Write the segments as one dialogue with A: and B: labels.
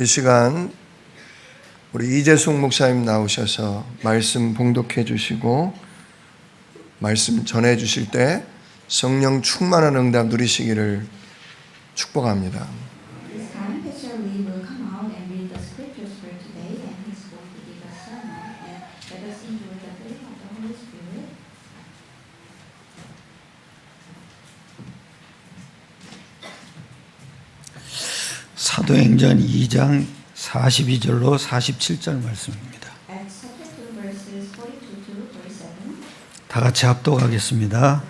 A: 이 시간 우리 이재숙 목사님 나오셔서 말씀 봉독해 주시고 말씀 전해 주실 때 성령 충만한 응답 누리시기를 축복합니다.
B: 사도행전 2장 42절로 47절 말씀입니다. 다 같이 합독하겠습니다.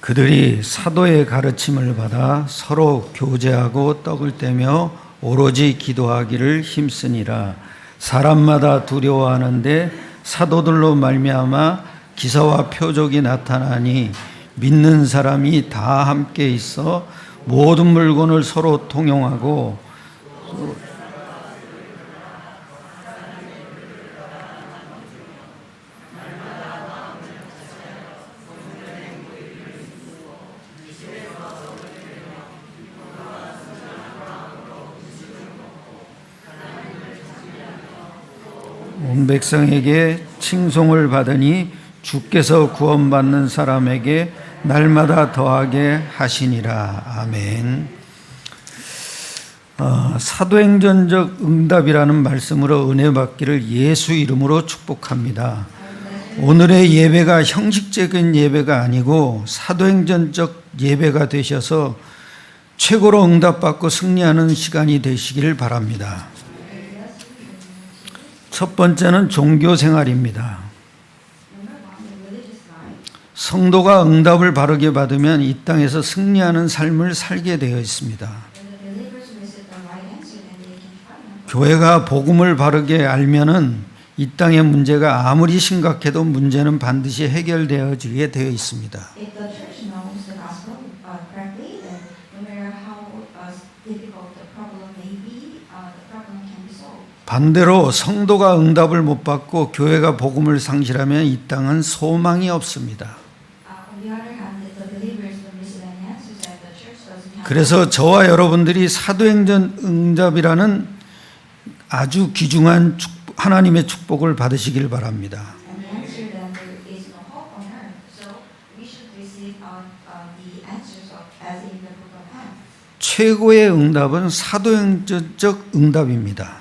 B: 그들이 사도의 가르침을 받아 서로 교제하고 떡을 떼며 오로지 기도하기를 힘쓰니라. 사람마다 두려워하는데 사도들로 말미암아 기사와 표적이 나타나니 믿는 사람이 다 함께 있어 모든 물건을 서로 통용하고 온 백성에게 칭송을 받으니 주께서 구원받는 사람에게 날마다 더하게 하시니라. 아멘. 사도행전적 응답이라는 말씀으로 은혜 받기를 예수 이름으로 축복합니다. 오늘의 예배가 형식적인 예배가 아니고 사도행전적 예배가 되셔서 최고로 응답받고 승리하는 시간이 되시기를 바랍니다. 첫 번째는 종교생활입니다. 성도가 응답을 바르게 받으면 이 땅에서 승리하는 삶을 살게 되어 있습니다. 교회가 복음을 바르게 알면은 이 땅의 문제가 아무리 심각해도 문제는 반드시 해결되어지게 되어 있습니다. 반대로 성도가 응답을 못 받고 교회가 복음을 상실하면 이 땅은 소망이 없습니다. 그래서 저와 여러분들이 사도행전 응답이라는 아주 귀중한 하나님의 축복을 받으시길 바랍니다. 최고의 응답은 사도행전적 응답입니다.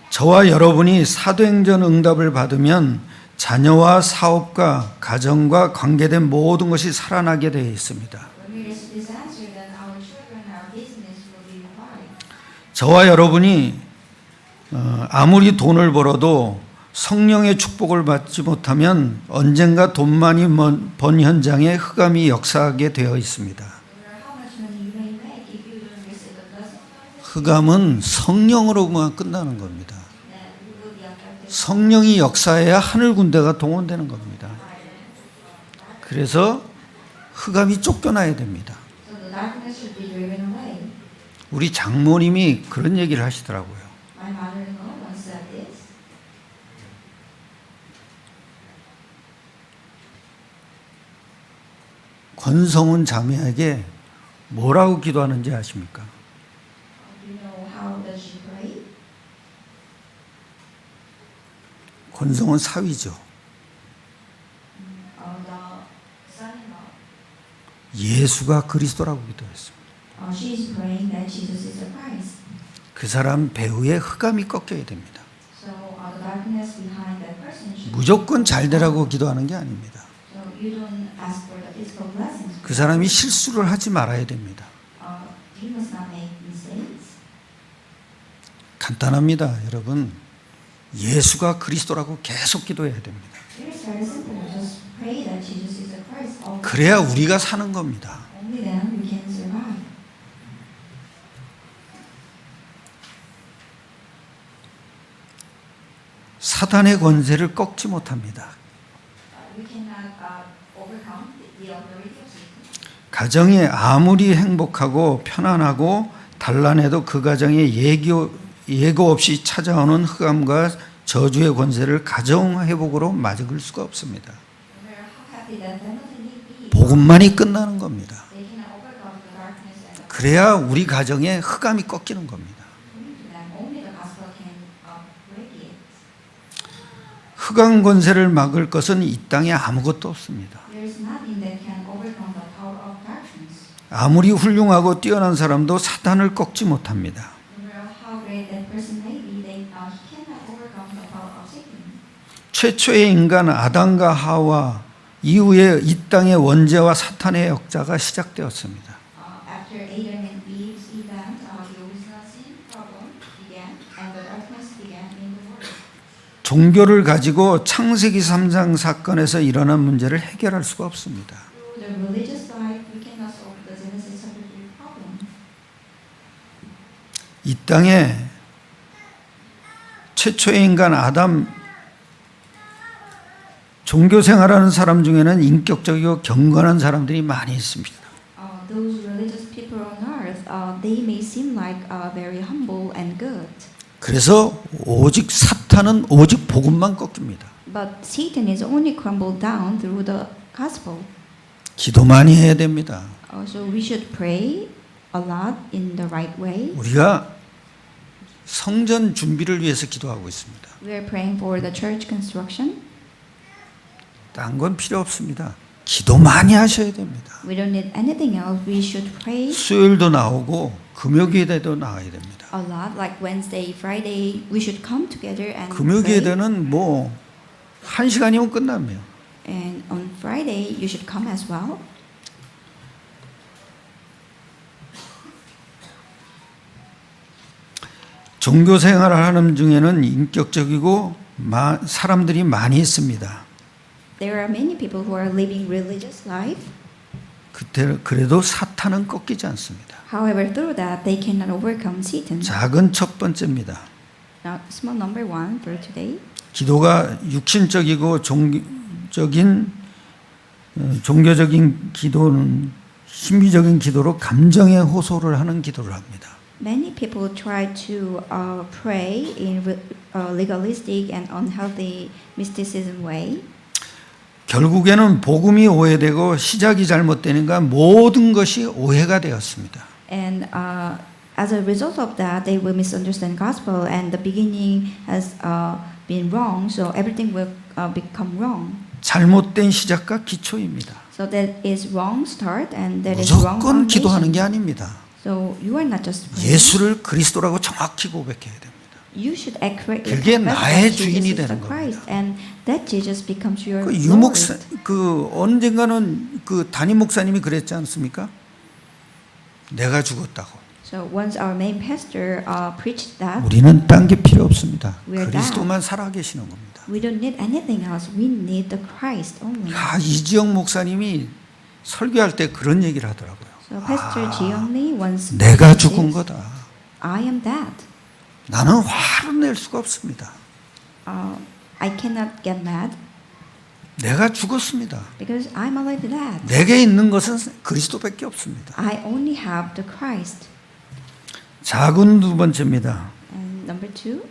B: 저와 여러분이 사도행전 응답을 받으면 자녀와 사업과 가정과 관계된 모든 것이 살아나게 되어 있습니다. 저와 여러분이 아무리 돈을 벌어도 성령의 축복을 받지 못하면 언젠가 돈 많이 번 현장에 흑암이 역사하게 되어 있습니다. 흑암은 성령으로만 끝나는 겁니다. 성령이 역사해야 하늘 군대가 동원되는 겁니다. 그래서 흑암이 쫓겨나야 됩니다. 우리 장모님이 그런 얘기를 하시더라고요. 권성훈 자매에게 뭐라고 기도하는지 아십니까? 권성훈 사위죠. 예수가 그리스도라고 기도했습니다. 그 사람 배후에 흑암이 꺾여야 됩니다. 무조건 잘 되라고 기도하는 게 아닙니다. 그 사람이 실수를 하지 말아야 됩니다. 간단합니다, 여러분. 예수가 그리스도라고 계속 기도해야 됩니다. 그래야 우리가 사는 겁니다. 사단의 권세를 꺾지 못합니다. 가정이 아무리 행복하고 편안하고 단란해도 그 가정에 예고 없이 찾아오는 흑암과 저주의 권세를 가정 회복으로 막을 수가 없습니다. 복음만이 끝나는 겁니다. 그래야 우리 가정에 흑암이 꺾이는 겁니다.
C: according to them, only the gospel can break it.
B: 흑암 권세를 막을 것은 이 땅에 아무것도 없습니다.
C: There is nothing that can overcome the power of darkness.
B: 아무리 훌륭하고 뛰어난 사람도 사탄을 꺾지 못합니다.
C: No matter how great that person may be, he cannot overcome the power of Satan.
B: 최초의 인간 아담과 하와 이후에 이 땅의 원죄와 사탄의 역사가 시작되었습니다.
C: After Adam and Eve's event, the original sin problem began, and the darkness began in the world.
B: 종교를 가지고 창세기 3장 사건에서 일어난 문제를 해결할 수가 없습니다.
C: Through the religious life, we cannot solve the Genesis chapter 3 problem.
B: 이 땅에 최초의 인간 아담 종교 생활하는 사람 중에는 인격적이고 경건한 사람들이 많이 있습니다.
C: Those religious people on earth, they may seem like very humble and good.
B: 그래서 오직 사탄은 오직 복음만 꺾입니다.
C: But Satan is only crumbled down through the gospel.
B: 기도 많이 해야 됩니다.
C: So we should pray a lot in the right way.
B: 우리가 성전 준비를 위해서 기도하고 있습니다.
C: We are praying for the church construction.
B: 딴 건 필요 없습니다. 기도 많이 하셔야 됩니다.
C: We don't need anything else. We should pray
B: 수요일도 나오고 금요일에도 나와야 됩니다.
C: a lot, like Wednesday, Friday. We should come together and pray.
B: 금요일에는 뭐 1시간이면 끝납니다.
C: And on Friday, you should come as well.
B: 종교 생활을 하는 중에는 인격적이고 사람들이 많이 있습니다.
C: There are many people who are living religious life.
B: 그래도 사탄은 꺾이지 않습니다.
C: However, through that, they cannot overcome Satan.
B: 작은 첫 번째입니다.
C: Now, small number one for today.
B: 기도가 육신적이고 종교적인 기도는 신비적인 기도로 감정에 호소를 하는 기도를 합니다.
C: Many people try to pray in legalistic and unhealthy mysticism way.
B: 결국에는 복음이 오해되고 시작이 잘못되니까 모든 것이 오해가 되었습니다.
C: And as a result of that, they will misunderstand gospel, and the beginning has been wrong, so everything will become wrong.
B: 잘못된 시작과 기초입니다.
C: So that is wrong start, and that is wrong
B: 무조건 기도하는 게
C: foundation.
B: 아닙니다.
C: So you are not just praying.
B: 예수를 그리스도라고 정확히 고백해야 됩니다.
C: You should accurately
B: 그게
C: confess
B: 나의
C: that
B: 주인이
C: Jesus is
B: 되는
C: the Christ,
B: 겁니다.
C: and that Jesus becomes your
B: 그
C: Lord.
B: 유목사 언젠가는 그 담임 목사님이 그랬지 않습니까? 내가 죽었다고.
C: So once our main pastor preached that,
B: 우리는 딴 게 필요 없습니다.
C: We are
B: 그리스도만 살아계시는 겁니다.
C: we don't need anything else. We need the Christ only.
B: 이지영 목사님이 설교할 때 그런 얘기를 하더라고요.
C: So Pastor Jiyoung once
B: 내가
C: said
B: 죽은
C: this,
B: 거다.
C: I am that.
B: 나는 화를 낼 수가 없습니다.
C: I cannot get mad
B: 내가 죽었습니다.
C: because I'm already that.
B: 내게 있는 것은 그리스도밖에 없습니다.
C: I only have the Christ.
B: 작은 두 번째입니다.
C: And number two,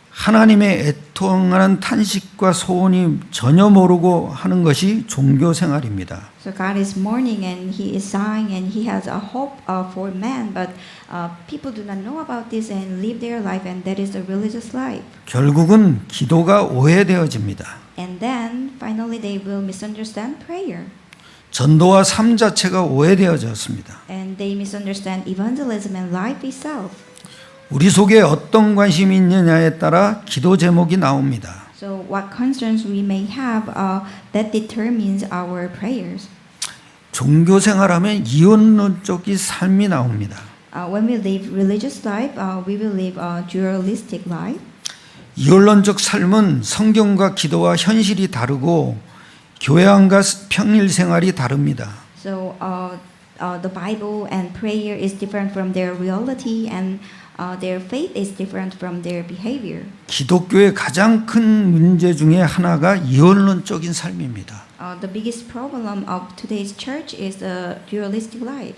B: 하나님의 애통하는 탄식과 소원이 전혀 모르고 하는 것이 종교 생활입니다.
C: so God is mourning and He is sighing and He has a hope for man, but people do not know about this and live their life, and that is the religious life.
B: 결국은 기도가 오해되어집니다.
C: And then finally they will misunderstand prayer.
B: 전도와 삶 자체가 오해되어졌습니다.
C: And they misunderstand evangelism and life itself.
B: 우리 속에 어떤 관심이 있느냐에 따라 기도 제목이 나옵니다.
C: So what concerns we may have, that determines our prayers.
B: 종교 생활하면 이원론적인 삶이 나옵니다.
C: When we live religious life, we will live a dualistic life.
B: 이원론적 삶은 성경과 기도와 현실이 다르고 교양과 평일 생활이 다릅니다.
C: So the Bible and prayer is different from their reality, and their faith is different from their behavior.
B: 기독교의 가장 큰 문제 중에 하나가 이원론적인 삶입니다.
C: The biggest problem of today's church is the dualistic life.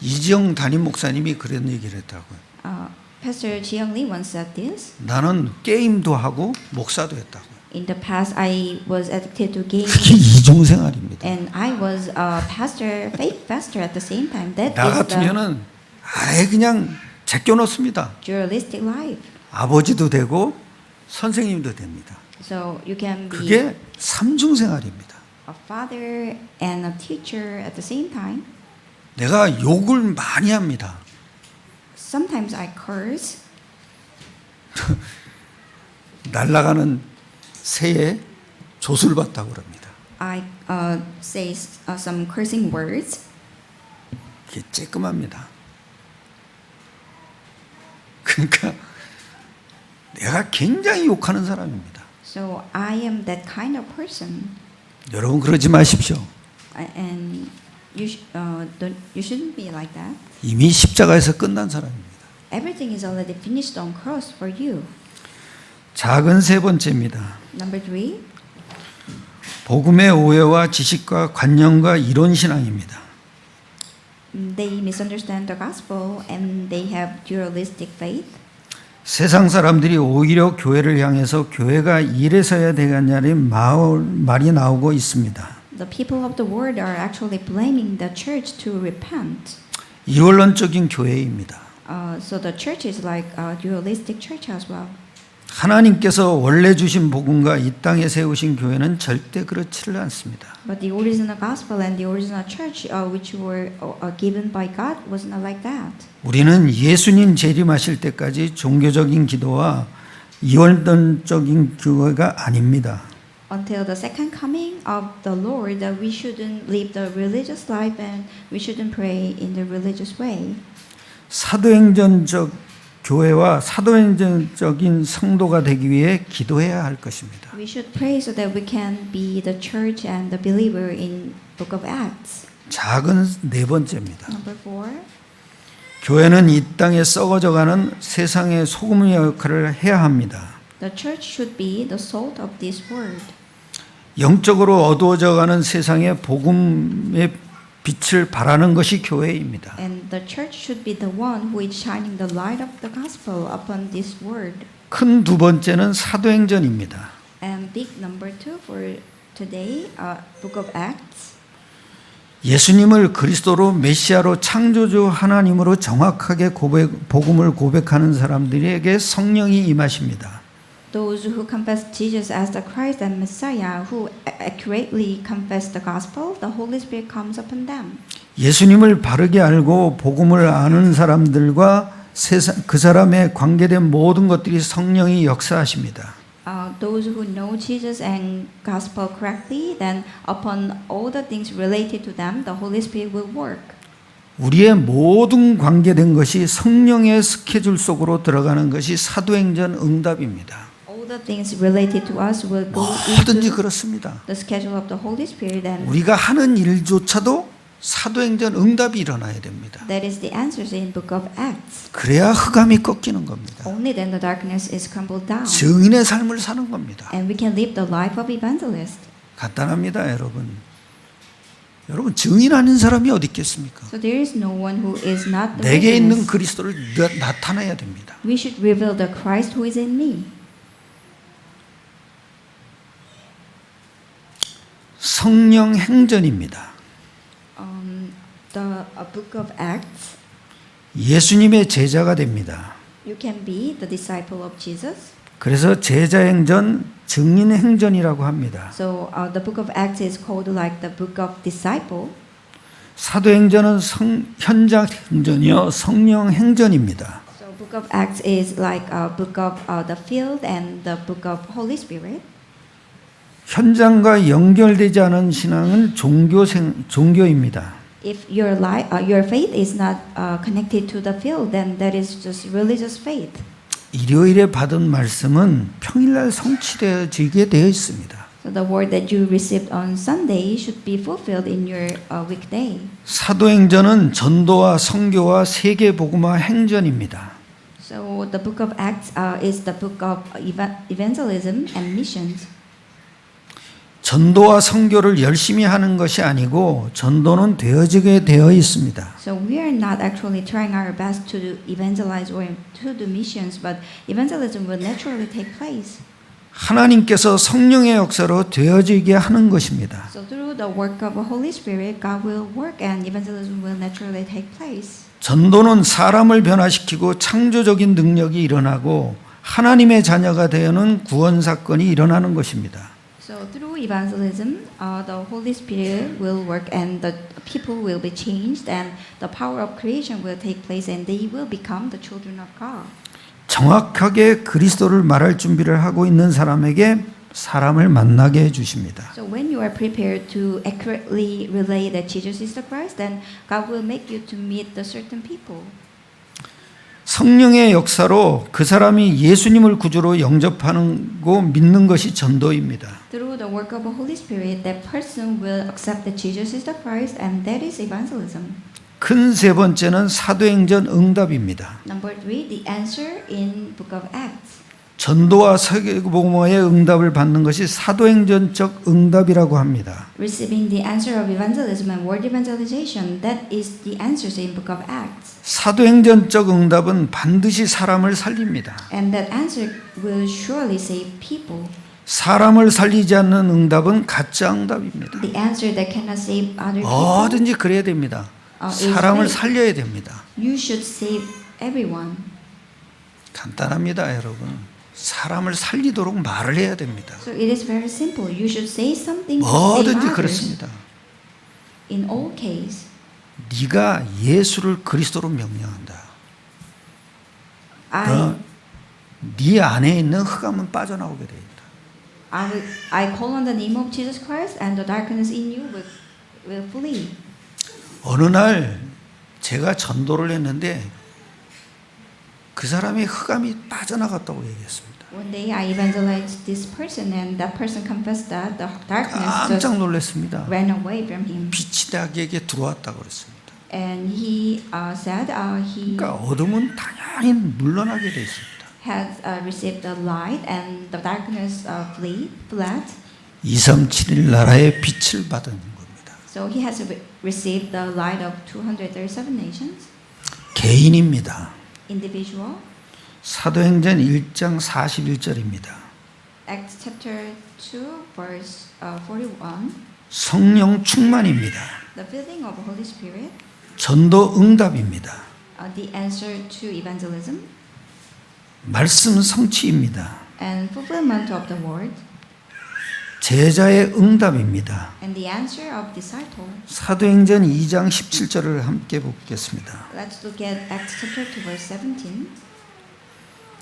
B: 이지영 담임 목사님이 그런 얘기를 했다고요.
C: Pastor Jiyoung Lee once said this.
B: 나는 게임도 하고 목사도 했다고요.
C: In the past, I was addicted to gaming,
B: 그게 이중생활입니다.
C: and I was a pastor, faith pastor at the same time. That
B: 나
C: is the
B: 같으면은 아예 그냥 제껴놓습니다.
C: dualistic life.
B: 아버지도 되고 선생님도 됩니다.
C: So you can be
B: 그게 삼중생활입니다.
C: a father and a teacher at the same time.
B: 내가 욕을 많이 합니다.
C: Sometimes I curse.
B: 날아가는 새에 돛을 봤다고 그럽니다.
C: I say some cursing words.
B: 이게 쬐끔합니다. 그러니까 내가 굉장히 욕하는 사람입니다.
C: So I am that kind of person,
B: 여러분 그러지 마십시오.
C: and you shouldn't be like that.
B: 이미 십자가에서 끝난 사람입니다.
C: Everything is already finished on cross for you.
B: 작은 세 번째입니다.
C: Number 3,
B: 복음의 오해와 지식과 관념과 이론 신앙입니다.
C: they misunderstand the gospel and they have dualistic faith.
B: 세상 사람들이 오히려 교회를 향해서 교회가 이래서야 되겠냐는 말이 나오고 있습니다.
C: The people of the world are actually blaming the church to repent.
B: 이원론적인 교회입니다.
C: So the church is like a dualistic church as well.
B: 하나님께서 원래 주신 복음과 이 땅에 세우신 교회는 절대 그렇지를 않습니다.
C: But the original gospel and the original church, which were given by God, was not like that.
B: 우리는 예수님 재림하실 때까지 종교적인 기도와 이원론적인 교회가 아닙니다.
C: Until the second coming of the Lord, we shouldn't live the religious life and we shouldn't pray in the religious way.
B: 사도행전적 교회와 사도행전적인 성도가 되기 위해 기도해야 할 것입니다.
C: We should pray so that we can be the church and the believer in Book of Acts.
B: 작은 네 번째입니다.
C: Number 4,
B: 교회는 이 땅에 썩어져가는 세상의 소금 역할을 해야 합니다.
C: the church should be the salt of this world.
B: 영적으로 어두워져가는 세상에 복음의 빛을 발하는 것이 교회입니다.
C: And the church should be the one who is shining the light of the gospel upon this world.
B: 큰 두 번째는 사도행전입니다.
C: And big number 2 for today, Book of Acts.
B: 예수님을 그리스도로 메시아로 창조주 하나님으로 정확하게 복음을 고백하는 사람들에게 성령이 임하십니다.
C: Those who confess Jesus as the Christ and Messiah, who accurately confess the gospel, the Holy Spirit comes upon them.
B: 예수님을 바르게 알고 복음을 아는 사람들과 그 사람에 관계된 모든 것들이 성령이 역사하십니다.
C: Those who know Jesus and gospel correctly, then upon all the things related to them, the Holy Spirit will work.
B: 우리의 모든 관계된 것이 성령의 스케줄 속으로 들어가는 것이 사도행전 응답입니다.
C: All the things related to us will go
B: 뭐든지
C: into
B: 그렇습니다.
C: the schedule of the Holy Spirit, and
B: 우리가 하는 일조차도 사도행전 응답이 일어나야 됩니다.
C: that is the answers in Book of Acts.
B: 그래야 흑암이 꺾이는 겁니다.
C: Only then the darkness is crumbled down,
B: 증인의 삶을 사는 겁니다.
C: and we can live the life of evangelist.
B: 간단합니다, 여러분. 여러분 증인 아닌 사람이 어디 있겠습니까?
C: So there is no one who is not the
B: 내게 있는
C: witness.
B: 그리스도를 나타내야 됩니다.
C: We should reveal the Christ who is in me.
B: 성령 행전입니다.
C: The Book of Acts.
B: 예수님의 제자가 됩니다.
C: You can be the disciple of Jesus.
B: 그래서 제자 행전, 증인 행전이라고 합니다.
C: So the Book of Acts is called like the Book of Disciple.
B: 사도행전은 현장 행전이요 성령 행전입니다.
C: So Book of Acts is like a book of the field and the Book of Holy Spirit.
B: 현장과 연결되지 않은 신앙은 종교입니다.
C: If your faith is not connected to the field, then that is just religious faith.
B: 일요일에 받은 말씀은 평일날 성취되어지게 되어 있습니다.
C: So the word that you received on Sunday should be fulfilled in your weekday.
B: 사도행전은 전도와 선교와 세계 복음화 행전입니다.
C: So the Book of Acts is the book of evangelism and missions.
B: 전도와 선교를 열심히 하는 것이 아니고 전도는 되어지게 되어 있습니다.
C: So we are not actually trying our best to evangelize or to do missions, but evangelism will naturally take place.
B: 하나님께서 성령의 역사로 되어지게 하는 것입니다.
C: So through the work of the Holy Spirit, God will work and evangelism will naturally take place.
B: 전도는 사람을 변화시키고 창조적인 능력이 일어나고 하나님의 자녀가 되는 구원 사건이 일어나는 것입니다.
C: So through evangelism, the Holy Spirit will work and the people will be changed and the power of creation will take place and they will become the children of God.
B: 정확하게 그리스도를 말할 준비를 하고 있는 사람에게 사람을 만나게 해 주십니다.
C: So when you are prepared to accurately relay that Jesus is the Christ, then God will make you to meet the certain people.
B: 성령의 역사로 그 사람이 예수님을 구주로 영접하고 믿는 것이 전도입니다.
C: Through the work of the Holy Spirit, that person will accept that Jesus is the Christ and that is evangelism.
B: 큰 세 번째는 사도행전 응답입니다.
C: Number 3, the answer in Book of Acts.
B: 전도와 세계복음화의 응답을 받는 것이 사도행전적 응답이라고 합니다.
C: Receiving the answer of evangelism and word evangelization, that is the answers in Book of Acts.
B: 사도행전적 응답은 반드시 사람을 살립니다.
C: And that answer will surely save people.
B: 사람을 살리지 않는 응답은 가짜 응답입니다.
C: The answer that cannot save other people,
B: 뭐든지 그래야 됩니다. 사람을 살려야 됩니다.
C: you should save everyone.
B: 간단합니다, 여러분. 사람을 살리도록 말을 해야 됩니다.
C: So it is very simple. You should say something to save
B: 뭐든지
C: others.
B: 그렇습니다.
C: In all case,
B: 네가 예수를 그리스도로 명령한다. 네 안에 있는 흑암은 빠져나오게 됩니다.
C: I call on the name of Jesus Christ, and the darkness in you will flee.
B: 어느 날 제가 전도를 했는데 그 사람의 흑암이 빠져나갔다고 얘기했습니다.
C: One day I evangelized this person, and that person confessed that the darkness
B: 깜짝
C: just
B: 놀랐습니다.
C: ran away from him.
B: 빛이 자기에게 들어왔다고 그랬습니다.
C: And he said he
B: 그러니까 어둠은 당연히 물러나게 돼 있습니다.
C: had received the light, and the darkness fled.
B: 237 나라의 빛을 받은 겁니다.
C: So he has received the light of 237 nations.
B: 개인입니다.
C: Individual.
B: 사도행전 1장 41절입니다.
C: Acts chapter 2 verse 41.
B: 성령 충만입니다.
C: The filling of the Holy Spirit.
B: 전도 응답입니다.
C: The answer to evangelism.
B: 말씀 성취입니다.
C: And fulfillment of the word.
B: 제자의 응답입니다.
C: And the answer of disciple.
B: 사도행전 2장 17절을 함께 보겠습니다.
C: Let's look at Acts chapter 2 verse 17.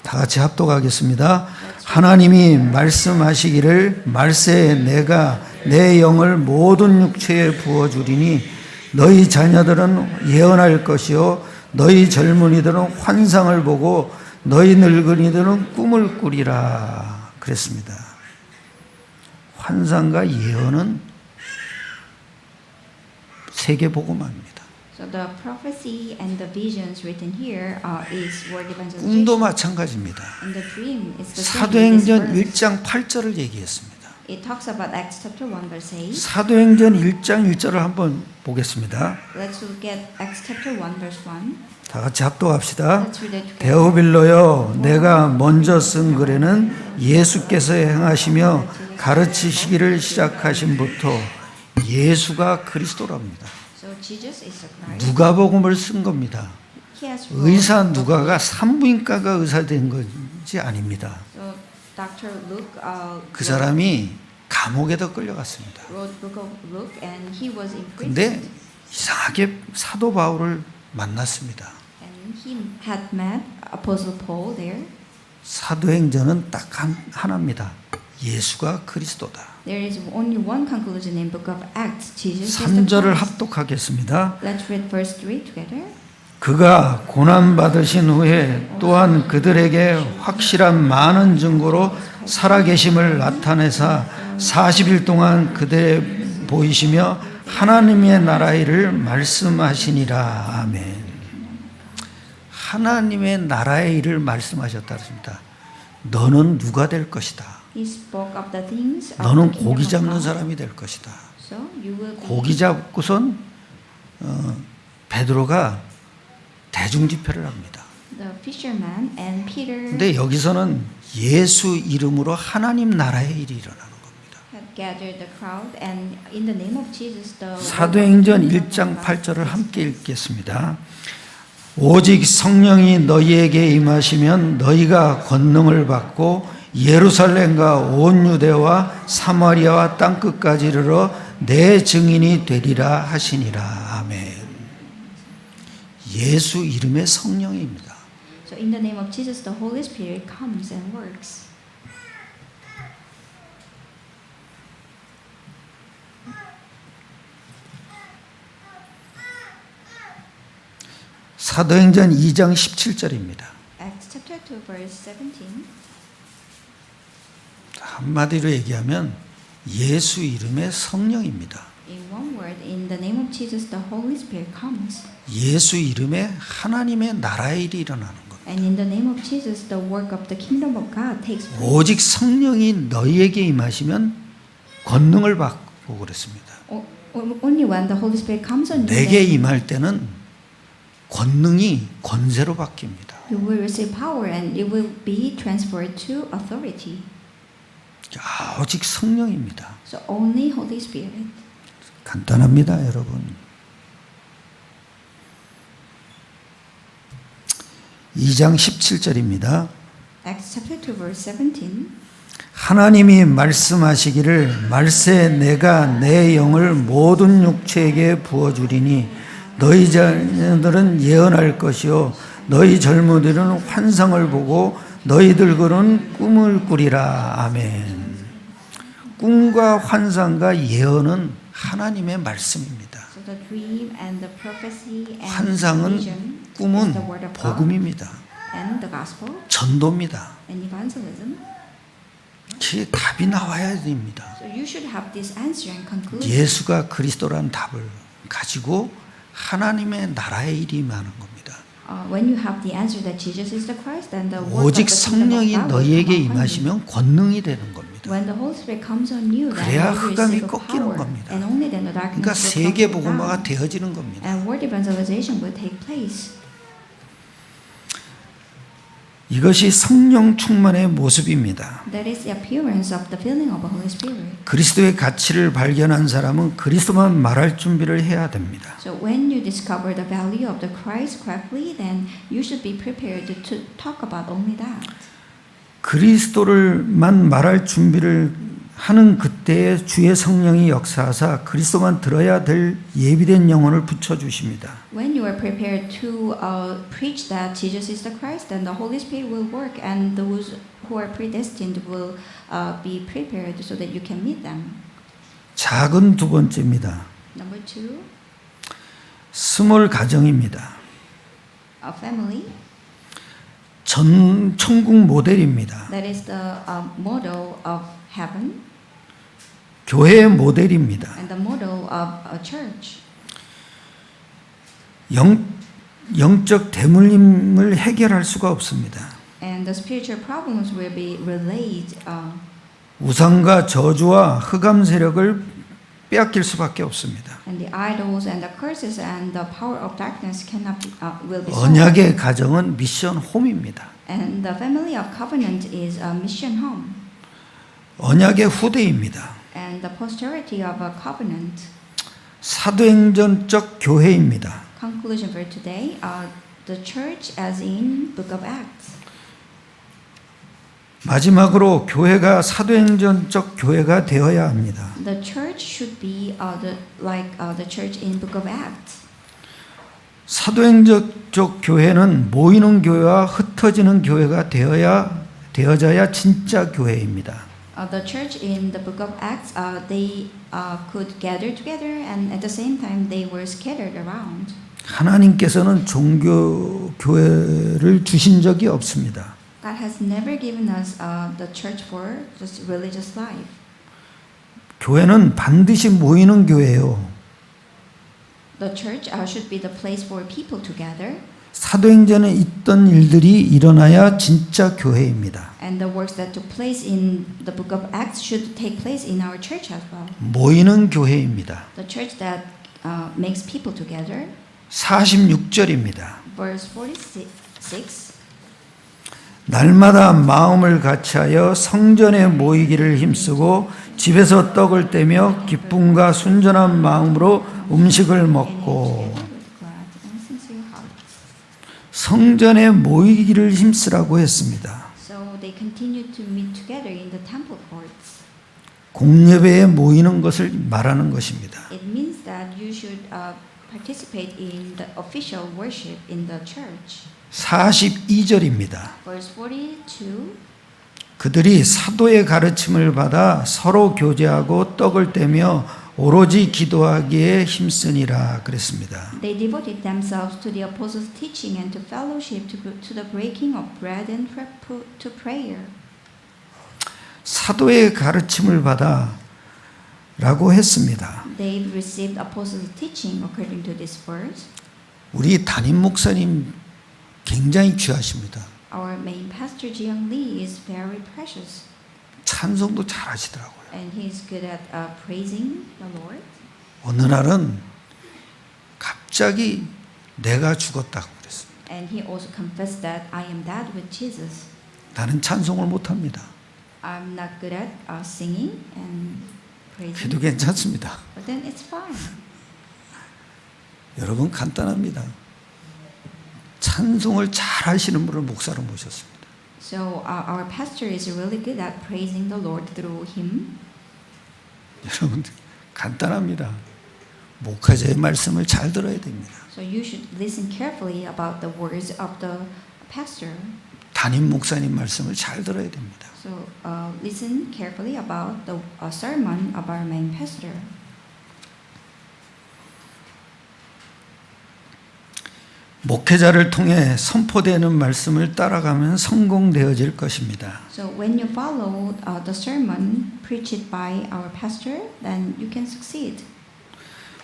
B: 다 같이 합독하겠습니다. 하나님이 말씀하시기를 말세에 내가 내 영을 모든 육체에 부어주리니 너희 자녀들은 예언할 것이요 너희 젊은이들은 환상을 보고 너희 늙은이들은 꿈을 꾸리라 그랬습니다. 환상과 예언은 세계복음화입니다.
C: So the prophecy and the visions written here is word evangelization.
B: 꿈도 마찬가지입니다.
C: And the dream is the same. in this
B: 사도행전
C: verse.
B: 1장 8절을 얘기했습니다.
C: It talks about Acts chapter 1 verse 8.
B: 사도행전 1장 1절을 한번 보겠습니다.
C: Let's look at Acts chapter 1 verse 1.
B: 다 같이 합독합시다.
C: Let's read it together.
B: 데오빌로여, 내가 먼저 쓴 글에는 예수께서 행하시며 가르치시기를 시작하신부터 예수가 그리스도랍니다.
C: So Jesus is the Christ.
B: 누가복음을 쓴 겁니다.
C: He has wrote
B: 의사
C: the book.
B: 누가가 산부인과가 의사 된 것이 아닙니다.
C: So Dr. Luke
B: 그 사람이 감옥에도 끌려갔습니다.
C: wrote book of Luke and he was in
B: 근데
C: prison.
B: 이상하게 사도 바울을 만났습니다.
C: And he had met Apostle Paul there.
B: 사도행전은 딱 하나입니다. 예수가 그리스도다.
C: There is only one conclusion in book of Acts. Jesus is the
B: 3절을
C: Christ.
B: 합독하겠습니다.
C: Let's read verse 3 together.
B: 그가 고난 받으신 후에 또한 그들에게 확실한 많은 증거로 살아계심을 나타내사 40일 동안 그들에 보이시며 하나님의 나라의 일을 말씀하시니라. 아멘. 하나님의 나라의 일을 말씀하셨다 그랬습니다. 너는 누가 될 것이다.
C: He spoke of the things of
B: 너는
C: the kingdom
B: 고기
C: of
B: 잡는
C: God.
B: 사람이 될 것이다.
C: So you will be
B: 고기 잡고선 베드로가 대중 집회를 합니다.
C: the fisherman and Peter
B: 근데 여기서는 예수 이름으로 하나님 나라의 일이 일어나는 겁니다.
C: had gathered the crowd, and in the name of Jesus, the
B: 사도행전 1장 8절을 함께 읽겠습니다. 오직 성령이 너희에게 임하시면 너희가 권능을 받고 예루살렘과 온 유대와 사마리아와 땅끝까지 이르러 내 증인이 되리라 하시니라. 아멘. 예수 이름의 성령입니다.
C: So in the name of Jesus, the Holy Spirit comes and works.
B: 사도행전 2장 17절입니다.
C: Acts chapter 2, verse 17.
B: 한마디로 얘기하면 예수 이름의 성령입니다.
C: In one word, in the name of Jesus, the Holy Spirit comes.
B: 예수 이름에 하나님의 나라의 일이 일어나는 것.
C: And in the name of Jesus, the work of the kingdom of God takes place.
B: 오직 성령이 너희에게 임하시면 권능을 받고 그랬습니다.
C: Only when the Holy Spirit comes on you,
B: 내게
C: then
B: 임할 때는 권능이 권세로 바뀝니다.
C: you will receive power and it will be transferred to authority.
B: 오직 성령입니다.
C: So only Holy Spirit.
B: 간단합니다, 여러분. 2장 17절입니다.
C: Acts chapter 2, verse 17.
B: 하나님이 말씀하시기를 말세 내가 내 영을 모든 육체에게 부어주리니 너희 자녀들은 예언할 것이요 너희 젊은이들은 환상을 보고 너희들은 꿈을 꾸리라. 아멘. 꿈과 환상과 예언은 하나님의 말씀입니다.
C: So the dream and the prophecy and
B: 환상은
C: vision is
B: 꿈은
C: the word of God
B: 복음입니다.
C: and the gospel
B: 전도입니다.
C: and evangelism.
B: 그 답이 나와야 됩니다.
C: So you should have this answer and conclusion.
B: 예수가 그리스도라는 답을 가지고 하나님의 나라의 일이 임하는 겁니다.
C: When you have the answer that Jesus is the Christ, then the work of
B: 오직
C: the kingdom of
B: 성령이
C: God will
B: 너희에게
C: come upon you.
B: 임하시면 권능이 되는 겁니다.
C: When the Holy Spirit comes on you, then
B: 그래야
C: you will
B: 흑암이
C: receive
B: 꺾이는
C: power,
B: 겁니다.
C: and only then the darkness
B: 그러니까
C: will
B: 세계
C: come
B: 복음화가
C: down,
B: 되어지는 겁니다.
C: and word evangelization will take place.
B: 이것이 성령 충만의 모습입니다.
C: That is the appearance of the filling of the Holy Spirit.
B: 그리스도의 가치를 발견한 사람은 그리스도만 말할 준비를 해야 됩니다.
C: So when you discover the value of the Christ correctly, then you should be prepared to talk about only that.
B: 그리스도를만 말할 준비를 하는 그때에 주의 성령이 역사하사 그리스도만 들어야 될 예비된 영혼을 붙여주십니다.
C: When you are prepared to preach that Jesus is the Christ, then the Holy Spirit will work, and those who are predestined will be prepared so that you can meet them.
B: 작은 두 번째입니다.
C: Number 2,
B: 스몰 가정입니다.
C: a family.
B: 천국 모델입니다.
C: That is the model of heaven
B: 교회의 모델입니다.
C: and the model of a church.
B: 영적 대물림을 해결할 수가 없습니다.
C: And the spiritual problems will be relayed.
B: 우상과 저주와 흑암 세력을 빼앗길 수밖에 없습니다.
C: And the idols and the curses and the power of darkness cannot be, will be solved.
B: 언약의 가정은 미션 홈입니다.
C: And the family of covenant is a mission home.
B: 언약의 후대입니다.
C: And the posterity of a covenant.
B: 사도행전적 교회입니다.
C: Conclusion for today: the church, as in Book of Acts.
B: 마지막으로 교회가 사도행전적 교회가 되어야 합니다.
C: The church should be like the church in Book of Acts.
B: 사도행전적 교회는 모이는 교회와 흩어지는 교회가 되어져야 진짜 교회입니다.
C: The church in the Book of Acts, they could gather together, and at the same time they were scattered around.
B: 하나님께서는 종교 교회를 주신 적이 없습니다.
C: God has never given us the church for just religious life.
B: 교회는 반드시 모이는 교회예요.
C: The church should be the place for people to gather,
B: 사도행전에 있던 일들이 일어나야 진짜 교회입니다.
C: and the works that took place in the Book of Acts should take place in our church as well.
B: 모이는 교회입니다.
C: The church that makes people together.
B: 46절입니다.
C: Verse 46. 6.
B: 날마다 마음을 같이하여 성전에 모이기를 힘쓰고 집에서 떡을 떼며 기쁨과 순전한 마음으로 음식을 먹고. 성전에 모이기를 힘쓰라고 했습니다.
C: So they continued to meet together in the temple courts.
B: 공예배에 모이는 것을 말하는 것입니다.
C: It means that you should participate in the official worship in the church.
B: 42절입니다.
C: Verse 42.
B: 그들이 사도의 가르침을 받아 서로 교제하고 떡을 떼며 오로지 기도하기에 힘쓰니라 그랬습니다.
C: They devoted themselves to the apostles' teaching and to fellowship, to the breaking of bread and to prayer.
B: 사도의 가르침을 받아 라고 했습니다.
C: They received apostles' teaching according to this verse.
B: 우리 담임 목사님 굉장히 귀하십니다.
C: Our main pastor Jiyoung Lee is very precious,
B: 찬송도 잘하시더라고요.
C: and he is good at praising the Lord.
B: 어느 날은 갑자기 내가 죽었다고 그랬어요.
C: And he also confessed that I am dead with Jesus.
B: 나는 찬송을 못합니다.
C: I'm not good at singing and praising.
B: 그래도 괜찮습니다.
C: But then it's fine.
B: 여러분 간단합니다. 찬송을 잘 하시는 분을 목사로 모셨습니다.
C: So our pastor is really good at praising the Lord through him.
B: 여러분 간단합니다. 목회자의 말씀을 잘 들어야 됩니다.
C: So you should listen carefully about the words of the pastor.
B: 담임 목사님 말씀을 잘 들어야 됩니다.
C: So listen carefully about the sermon of our main pastor.
B: 목회자를 통해 선포되는 말씀을 따라가면 성공되어질 것입니다.
C: So when you follow the sermon preached by our pastor, then you can succeed.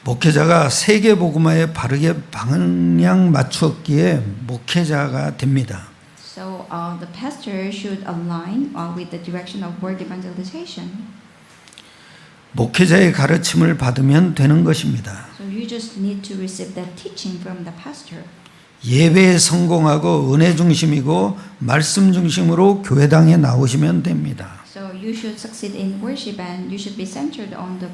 B: 목회자가 세계 복음화에 바르게 방향 맞추었기에 목회자가 됩니다.
C: So the pastor should align with the direction of world evangelization.
B: 목회자의 가르침을 받으면 되는 것입니다.
C: So you just need to receive that teaching from the pastor.
B: 예배에 성공하고 은혜 중심이고 말씀 중심으로 교회당에 나오시면 됩니다.
C: So you should succeed in worship and you should be centered on the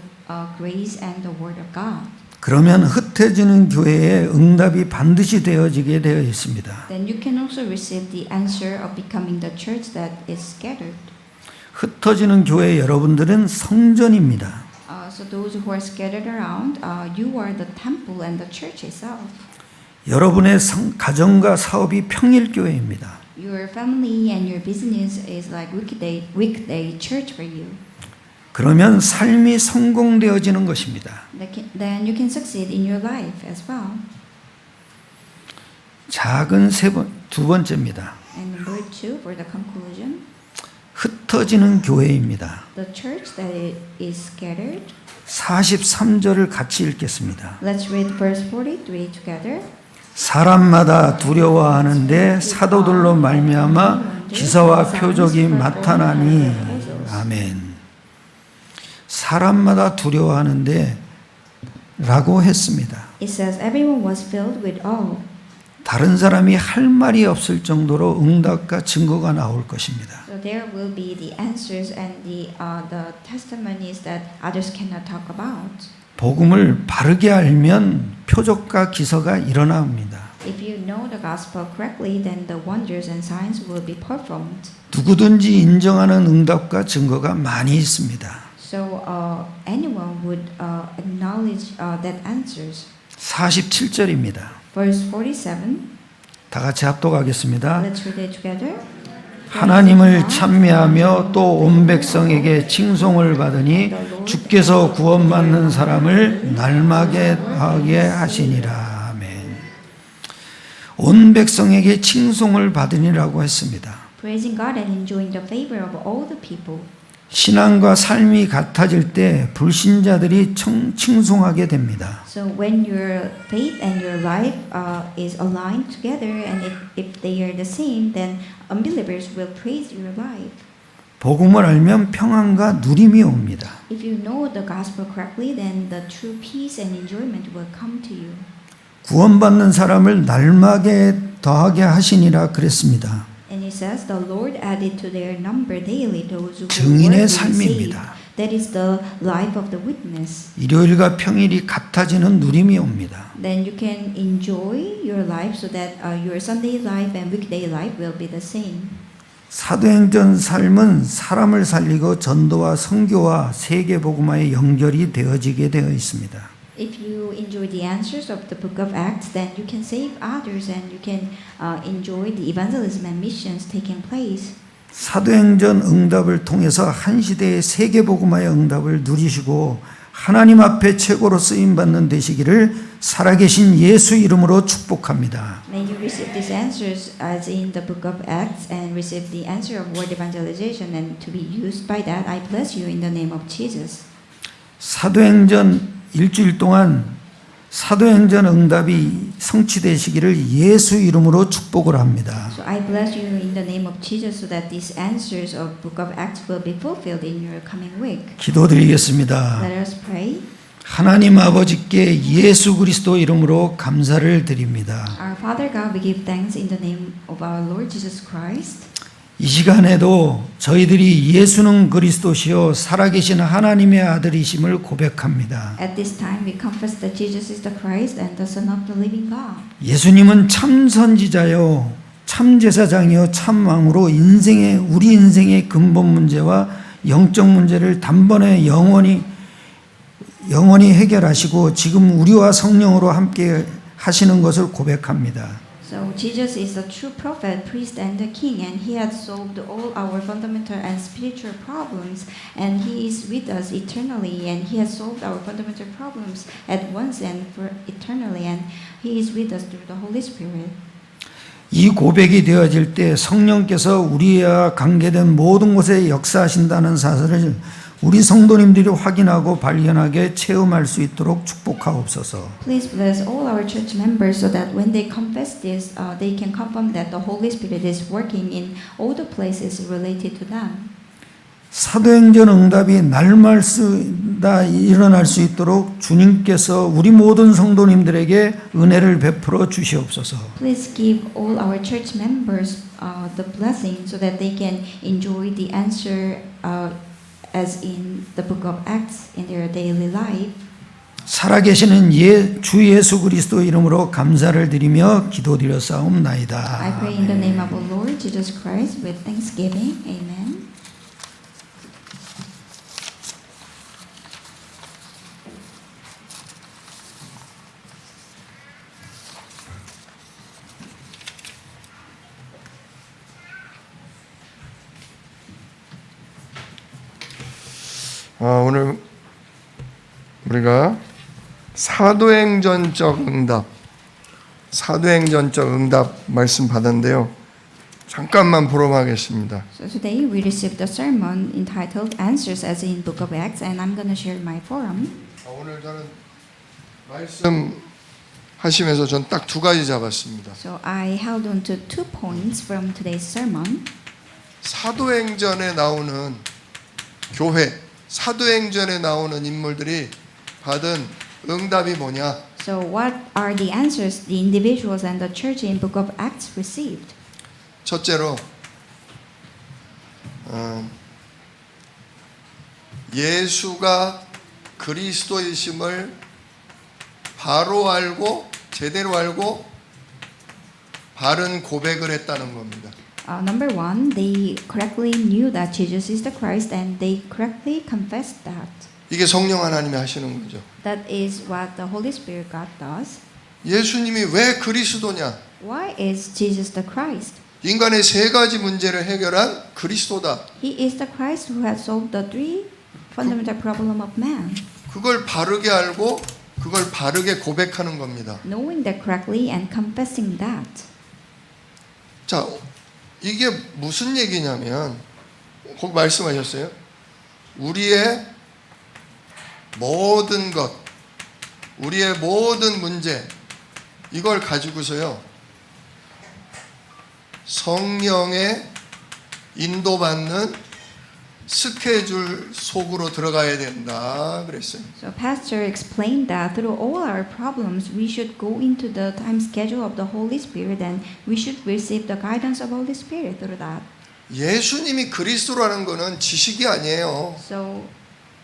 C: grace and the word of God.
B: 그러면 흩어지는 교회에 응답이 반드시 되어지게 되어 있습니다.
C: Then you can also receive the answer of becoming the church that is scattered.
B: 흩어지는 교회 여러분들은 성전입니다.
C: So those who are scattered around, you are the temple and the church itself.
B: 여러분의 가정과 사업이 평일교회입니다.
C: Your family and your business is like weekday church for you.
B: 그러면 삶이 성공되어지는 것입니다.
C: Then you can succeed in your life as well.
B: 작은 두 번째입니다.
C: And number 2 for the conclusion,
B: 흩어지는 교회입니다.
C: the church that is scattered.
B: 43절을 같이 읽겠습니다.
C: Let's read verse 43 together.
B: 사람마다 두려워하는데 사도들로 말미암아 기사와 표적이 나타나니 아멘. 사람마다 두려워하는데 라고 했습니다.
C: It says everyone was filled with awe.
B: 다른 사람이 할 말이 없을 정도로 응답과 증거가 나올 것입니다.
C: So there will be the answers and the testimonies that others cannot talk about.
B: 복음을 바르게 알면 표적과 기사가 일어납니다.
C: If you know the gospel correctly, then the wonders and signs will be performed.
B: 누구든지 인정하는 응답과 증거가 많이 있습니다.
C: So anyone would acknowledge that answers.
B: 47절입니다.
C: Verse 47.
B: 다 같이 합독하겠습니다.
C: Let's read it together.
B: 하나님을 찬미하며 또 온 백성에게 칭송을 받으니 주께서 구원받는 사람을 날마게 하게 하시니라. 아멘. 온 백성에게 칭송을 받으니라고 했습니다.
C: Praising God and enjoying the favor of all the people.
B: 신앙과 삶이 같아질 때 불신자들이 칭송하게 됩니다.
C: So when your faith and your life is aligned together, and if they are the same, then unbelievers will praise your life.
B: 복음을 알면 평안과 누림이 옵니다.
C: If you know the gospel correctly, then the true peace and enjoyment will come to you.
B: 구원받는 사람을 날마게 더하게 하시니라 그랬습니다.
C: And it says, the Lord added to their number daily those who were
B: 증인의
C: worthy saved.
B: 삶입니다.
C: That is the life of the witness.
B: 일요일과 평일이 같아지는 누림이 옵니다.
C: Then you can enjoy your life so that your Sunday life and weekday life will be the same.
B: 사도행전 삶은 사람을 살리고 전도와 선교와 세계복음화의 연결이 되어지게 되어 있습니다.
C: If you enjoy the answers of the book of Acts, then you can save others and you can enjoy the evangelism and missions taking place.
B: 사도행전 응답을 통해서 한 시대의 세계복음화의 응답을 누리시고 하나님 앞에 최고로 쓰임받는 되시기를 살아계신 예수 이름으로 축복합니다.
C: May you receive these answers as in the book of Acts and receive the answer of word evangelization and to be used by that. I bless you in the name of Jesus.
B: 사도행전 일주일 동안 사도행전 응답이 성취되시기를 예수 이름으로 축복을 합니다.
C: So I bless you in the name of Jesus so that these answers of book of Acts will be fulfilled in your coming week.
B: 기도드리겠습니다.
C: Let us pray.
B: 하나님 아버지께 예수 그리스도 이름으로 감사를 드립니다.
C: Our Father God, we give thanks in the name of our Lord Jesus Christ.
B: 이 시간에도 저희들이 예수는 그리스도시요 살아계신 하나님의 아들이심을 고백합니다.
C: At this time, we confess that Jesus is the Christ and the Son of the living God.
B: 예수님은 참 선지자요, 참 제사장이요, 참 왕으로 우리 인생의 근본 문제와 영적 문제를 단번에 영원히 해결하시고 지금 우리와 성령으로 함께 하시는 것을 고백합니다.
C: So Jesus is the true prophet, priest, and the king, and he has solved all our fundamental and spiritual problems, and he is with us eternally, and he has solved our fundamental problems at once and for eternally, and he is with us through the Holy Spirit.
B: 이 고백이 되어질 때 성령께서 우리와 관계된 모든 곳에 역사하신다는 사실을 우리 성도님들이 확인하고 발견하게 체험할 수 있도록 축복하옵소서.
C: Please bless all our church members so that when they confess this, they can confirm that the Holy Spirit is working in all the places related to them.
B: 사도행전 응답이 날마다 일어날 수 있도록 주님께서 우리 모든 성도님들에게 은혜를 베풀어 주시옵소서.
C: Please give all our church members the blessing so that they can enjoy the answer as in the book of Acts in their daily life.
B: 살아계시는 주 예수 그리스도 이름으로 감사를 드리며 기도드렸사옵나이다.
C: I pray in the name of our Lord Jesus Christ with thanksgiving. Amen.
A: 오늘 우리가 사도행전적 응답 말씀 받았는데요. 잠깐만 보러 가겠습니다.
C: So today we received a sermon entitled Answers as in Book of Acts, and I'm going to share my forum.
A: 오늘 저는 말씀 하시면서 전 딱 두 가지 잡았습니다.
C: So I held on to 2 points from today's sermon.
A: 사도행전에 나오는 교회, 사도행전에 나오는 인물들이 받은 응답이 뭐냐?
C: So what are the answers the individuals and the church in Book of Acts received?
A: 첫째로 예수가 그리스도이심을 바로 알고 제대로 알고 바른 고백을 했다는 겁니다.
C: Number 1, they correctly knew that Jesus is the Christ and they correctly confessed that.
A: 이게 성령 하나님이 하시는 거죠.
C: That is what the Holy Spirit God does.
A: 예수님이 왜 그리스도냐?
C: Why is Jesus the Christ?
A: 인간의 세 가지 문제를 해결한 그리스도다.
C: He is the Christ who has solved the 3 fundamental problem of man.
A: 그걸 바르게 알고 그걸 바르게 고백하는 겁니다.
C: Knowing that correctly and confessing that.
A: 자, 이게 무슨 얘기냐면 거기 말씀하셨어요. 우리의 모든 것, 우리의 모든 문제 이걸 가지고서요. 성령의 인도받는 스케줄 속으로 들어가야 된다 그랬어요.
C: So pastor explained that through all our problems, we should go into the time schedule of the Holy Spirit and we should receive the guidance of Holy Spirit through that.
A: 예수님이 그리스도라는 거는 지식이 아니에요.
C: So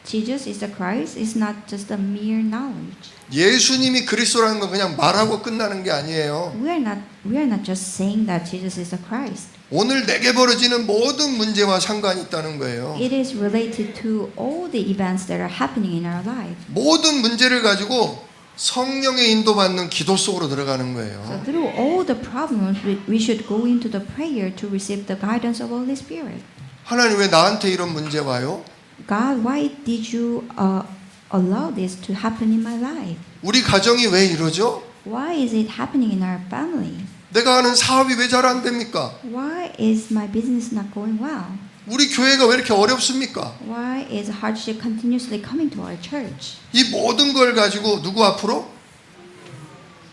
C: Jesus is the Christ is not just a mere knowledge.
A: 예수님이 그리스도라는 건 그냥 말하고 끝나는 게 아니에요.
C: We are not just saying that Jesus is the Christ.
A: 오늘 내게 벌어지는 모든 문제와 상관이 있다는 거예요.
C: It is related to all the events that are happening in our life.
A: 모든 문제를 가지고 성령의 인도받는 기도 속으로 들어가는
C: So
A: 거예요.
C: through all the problems, we should go into the prayer to receive the guidance of Holy Spirit.
A: 하나님 왜 나한테 이런 문제 와요?
C: God, why did you allow this to happen in my life?
A: 우리 가정이 왜 이러죠?
C: Why is it happening in our family?
A: 내가 하는 사업이 왜 잘 안 됩니까?
C: Why is my business not going well?
A: 우리 교회가 왜 이렇게 어렵습니까?
C: Why is hardship continuously coming to our church?
A: 이 모든 걸 가지고 누구 앞으로?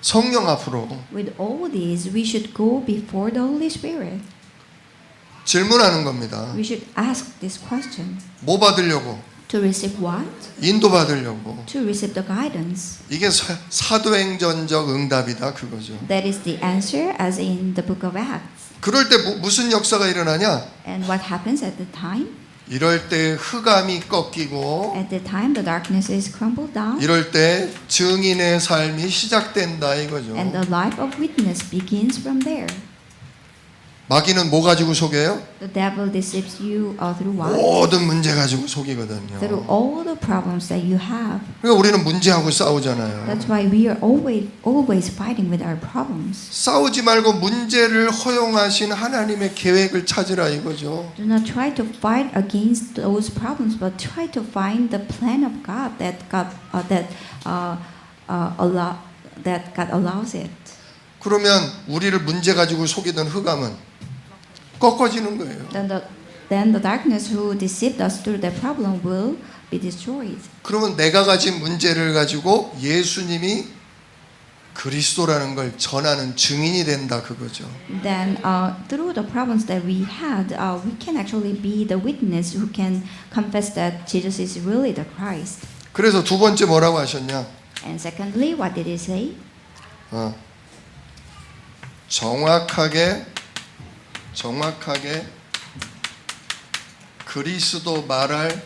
A: 성령 앞으로
C: With all these, we should go before the Holy Spirit.
A: 질문하는 겁니다.
C: We should ask this question.
A: 뭐 받으려고?
C: To receive what?
A: 인도 받으려고.
C: To receive the guidance.
A: 이게 사도행전적 응답이다 그거죠.
C: That is the answer as in the book of Acts.
A: 그럴 때 무슨 역사가 일어나냐?
C: And what happens at the time?
A: 이럴 때 흑암이 꺾이고
C: At the time the darkness is crumbled down
A: 이럴 때 증인의 삶이 시작된다 이거죠.
C: and the life of witness begins from there.
A: 마귀는 뭐 가지고 속여요?
C: The devil deceives you through what?
A: 모든 문제 가지고 속이거든요.
C: Through all the problems that you have.
A: 그러니까 우리는 문제하고 싸우잖아요.
C: That's why we are always fighting with our problems.
A: 싸우지 말고 문제를 허용하신 하나님의 계획을 찾으라 이거죠.
C: Do not try to fight against those problems, but try to find the plan of God that God allows it.
A: 그러면 우리를 문제 가지고 속이던 흑암은 꺾어지는 거예요.
C: Then the darkness who deceived us through the problem will be destroyed.
A: 그러면 내가 가진 문제를 가지고 예수님이 그리스도라는 걸 전하는 증인이 된다 그거죠.
C: Then through the problems that we had, we can actually be the witness who can confess that Jesus is really the Christ.
A: 그래서 두 번째 뭐라고 하셨냐?
C: And secondly, what did he say?
A: 정확하게 그리스도 말할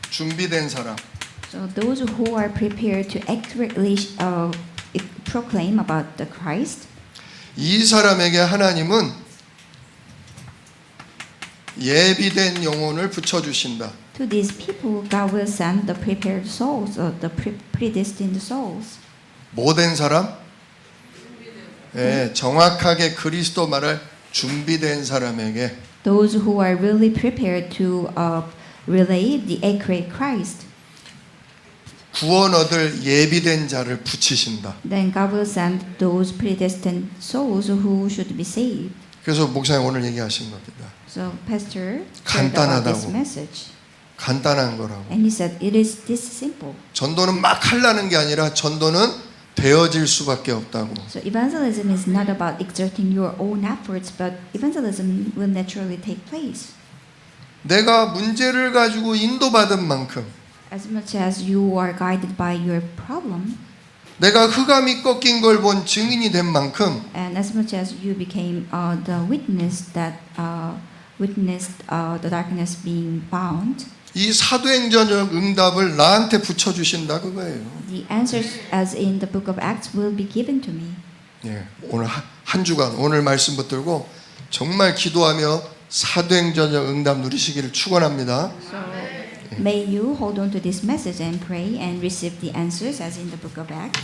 A: 준비된 사람.
C: So those who are prepared to accurately proclaim about the Christ,
A: 이 사람에게 하나님은 예비된 영혼을 붙여주신다.
C: to these people, God will send the prepared souls, or the predestined souls.
A: 뭐된 사람? 예, 정확하게 그리스도 말할 준비된 사람에게
C: Those who are really prepared to relay the accurate Christ.
A: 구원 얻을 예비된 자를 붙이신다.
C: Then God will send those predestined souls who should be saved.
A: 그래서 목사님 오늘 얘기하신 겁니다.
C: So Pastor shared about this message,
A: 간단한 거라고.
C: and he said it is this simple.
A: 전도는 막 하려는 게 아니라 전도는 되어질 수밖에 없다고.
C: So evangelism is not about exerting your own efforts, but evangelism will naturally take place.
A: 내가 문제를 가지고 인도받은 만큼
C: As much as you are guided by your problem,
A: 내가 흑암이 꺾인 걸 본 증인이 된 만큼
C: and as much as you became the witness that witnessed the darkness being bound,
A: 이 사도행전적 응답을 나한테 붙여주신다 그거예요.
C: the answers as in the book of Acts will be given to me.
A: 예, 오늘 한 주간 오늘 말씀 붙들고 정말 기도하며 사도행전적 응답 누리시기를 축원합니다.
C: So may you hold on to this message and pray and receive the answers as in the book of Acts.